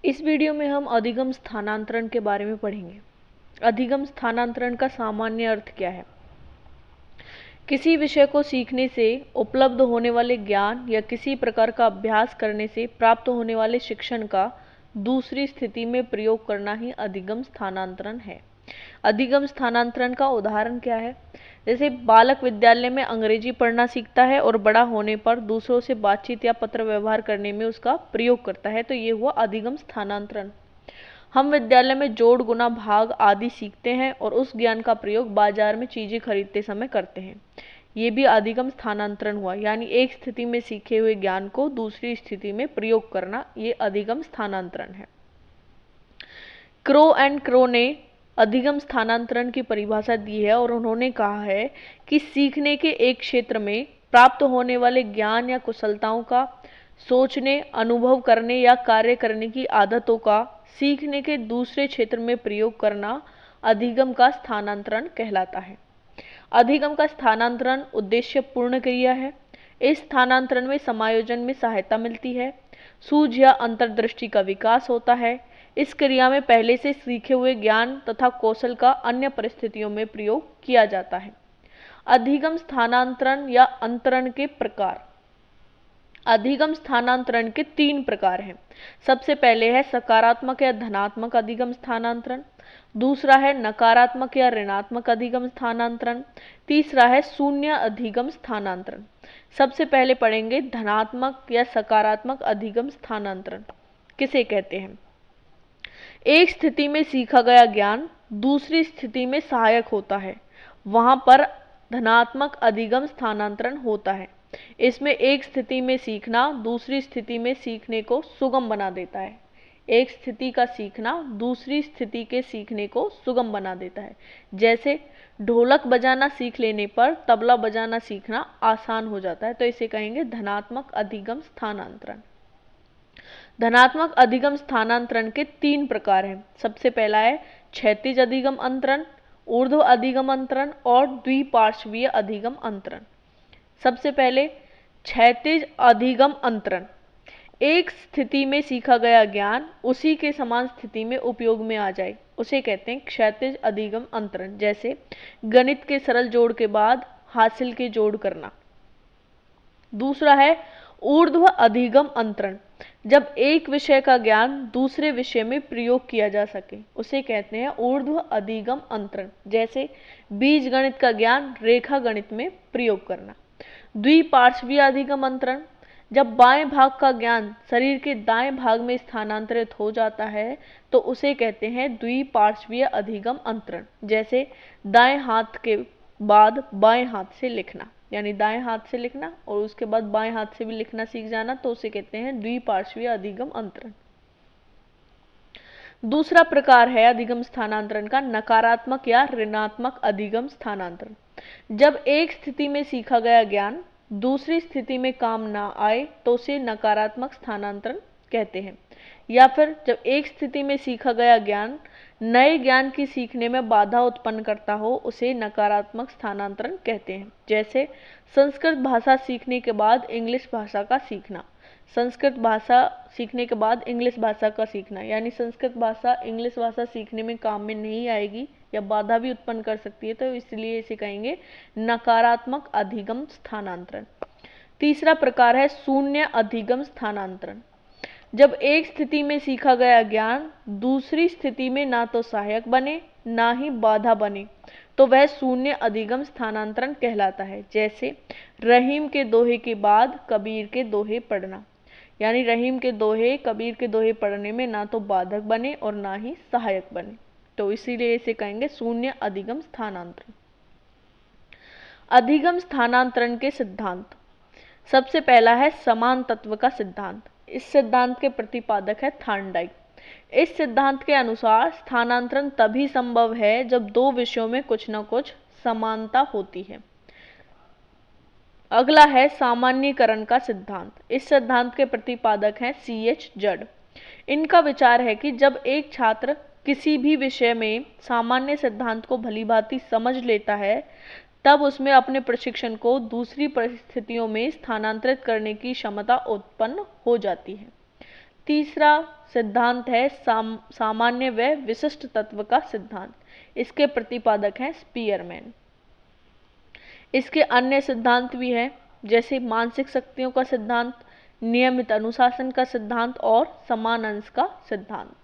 इस वीडियो में हम अधिगम स्थानांतरण के बारे में पढ़ेंगे। अधिगम स्थानांतरण का सामान्य अर्थ क्या है? किसी विषय को सीखने से उपलब्ध होने वाले ज्ञान या किसी प्रकार का अभ्यास करने से प्राप्त होने वाले शिक्षण का दूसरी स्थिति में प्रयोग करना ही अधिगम स्थानांतरण है। अधिगम स्थानांतरण का उदाहरण क्या है? जैसे बालक विद्यालय में अंग्रेजी पढ़ना सीखता है और बड़ा होने पर दूसरों से बातचीत या पत्र व्यवहार करने में उसका प्रयोग करता है, तो ये हुआ अधिगम स्थानांतरण। हम विद्यालय में जोड़, गुना, भाग आदि सीखते हैं और उस ज्ञान का प्रयोग बाजार में चीजें खरीदते समय करते हैं। ये भी अधिगम स्थानांतरण हुआ, यानी एक स्थिति में सीखे हुए ज्ञान को दूसरी स्थिति में प्रयोग करना, ये अधिगम स्थानांतरण है। क्रो एंड क्रो ने अधिगम स्थानांतरण की परिभाषा दी है और उन्होंने कहा है कि सीखने के एक क्षेत्र में प्राप्त होने वाले ज्ञान या कुशलताओं का सोचने, अनुभव करने या कार्य करने की आदतों का सीखने के दूसरे क्षेत्र में प्रयोग करना अधिगम का स्थानांतरण कहलाता है। अधिगम का स्थानांतरण उद्देश्यपूर्ण क्रिया है। इस स्थानांतरण में समायोजन में सहायता मिलती है, सूझ या अंतर्दृष्टि का विकास होता है। इस क्रिया में पहले से सीखे हुए ज्ञान तथा कौशल का अन्य परिस्थितियों में प्रयोग किया जाता है। अधिगम स्थानांतरण या अंतरण के प्रकार। अधिगम स्थानांतरण के 3 प्रकार हैं। सबसे पहले है सकारात्मक या धनात्मक अधिगम स्थानांतरण, दूसरा है नकारात्मक या ऋणात्मक अधिगम स्थानांतरण, तीसरा है शून्य अधिगम स्थानांतरण। सबसे पहले पढ़ेंगे धनात्मक या सकारात्मक अधिगम स्थानांतरण किसे कहते हैं। एक स्थिति में सीखा गया ज्ञान दूसरी स्थिति में सहायक होता है, वहां पर धनात्मक अधिगम स्थानांतरण होता है। इसमें एक स्थिति में सीखना दूसरी स्थिति में सीखने को सुगम बना देता है। एक स्थिति का सीखना दूसरी स्थिति के सीखने को सुगम बना देता है। जैसे ढोलक बजाना सीख लेने पर तबला बजाना सीखना आसान हो जाता है, तो इसे कहेंगे धनात्मक अधिगम स्थानांतरण। धनात्मक अधिगम स्थानांतरण के 3 प्रकार हैं। सबसे पहला है क्षैतिज अधिगम अंतरण, ऊर्ध्व अधिगम अंतरण और द्विपार्श्वीय अधिगम अंतरण। सबसे पहले क्षैतिज अधिगम अंतरण। एक स्थिति में सीखा गया ज्ञान उसी के समान स्थिति में उपयोग में आ जाए, उसे कहते हैं क्षैतिज अधिगम अंतरण। जैसे गणित के सरल जोड़ के बाद हासिल के जोड़ करना। दूसरा है ऊर्ध्व अधिगम अंतरण, जब एक विषय का ज्ञान दूसरे विषय में प्रयोग किया जा सके, उसे कहते हैं ऊर्ध्व अधिगम अंतरण। जैसे बीज गणित का ज्ञान रेखा गणित में प्रयोग करना। द्विपार्श्वीय अधिगम अंतरण, जब बाएं भाग का ज्ञान शरीर के दाएं भाग में स्थानांतरित हो जाता है, तो उसे कहते हैं द्विपार्श्वीय अधिगम अंतरण। जैसे दाएं हाथ के बाद बाएं हाथ से लिखना, यानी दाएं हाथ से लिखना और उसके बाद बाएं हाथ से भी लिखना सीख जाना, तो उसे कहते हैं द्विपार्श्वीय अधिगम अंतरण। दूसरा प्रकार है अधिगम स्थानांतरण का नकारात्मक या ऋणात्मक अधिगम स्थानांतरण। जब एक स्थिति में सीखा गया ज्ञान दूसरी स्थिति में काम ना आए, तो उसे नकारात्मक स्थानांतरण कहते हैं। या फिर जब एक स्थिति में सीखा गया ज्ञान नए ज्ञान की सीखने में बाधा उत्पन्न करता हो, उसे नकारात्मक स्थानांतरण कहते हैं। जैसे संस्कृत भाषा सीखने के बाद इंग्लिश भाषा का सीखना, संस्कृत भाषा सीखने के बाद इंग्लिश भाषा का सीखना, यानी संस्कृत भाषा इंग्लिश भाषा सीखने में काम में नहीं आएगी या बाधा भी उत्पन्न कर सकती है, तो इसलिए इसे कहेंगे नकारात्मक अधिगम स्थानांतरण। तीसरा प्रकार है शून्य अधिगम स्थानांतरण। जब एक स्थिति में सीखा गया ज्ञान दूसरी स्थिति में ना तो सहायक बने ना ही बाधा बने, तो वह शून्य अधिगम स्थानांतरण कहलाता है। जैसे रहीम के दोहे के बाद कबीर के दोहे पढ़ना, यानी रहीम के दोहे कबीर के दोहे पढ़ने में ना तो बाधक बने और ना ही सहायक बने, तो इसीलिए इसे कहेंगे शून्य अधिगम स्थानांतरण। अधिगम स्थानांतरण के सिद्धांत। सबसे पहला है समान तत्व का सिद्धांत। इस सिद्धांत के प्रतिपादक है थॉर्नडाइक। इस सिद्धांत के अनुसार स्थानांतरण तभी संभव है जब दो विषयों में कुछ न कुछ समानता होती है। अगला है सामान्यीकरण का सिद्धांत। इस सिद्धांत के प्रतिपादक हैं C.H. जड। इनका विचार है कि जब एक छात्र किसी भी विषय में सामान्य सिद्धांत को भलीभांति समझ लेता है, तब उसमें अपने प्रशिक्षण को दूसरी परिस्थितियों में स्थानांतरित करने की क्षमता उत्पन्न हो जाती है। तीसरा सिद्धांत है सामान्य व विशिष्ट तत्व का सिद्धांत। इसके प्रतिपादक हैं स्पीयरमैन। इसके अन्य सिद्धांत भी हैं, जैसे मानसिक शक्तियों का सिद्धांत, नियमित अनुशासन का सिद्धांत और समान अंश का सिद्धांत।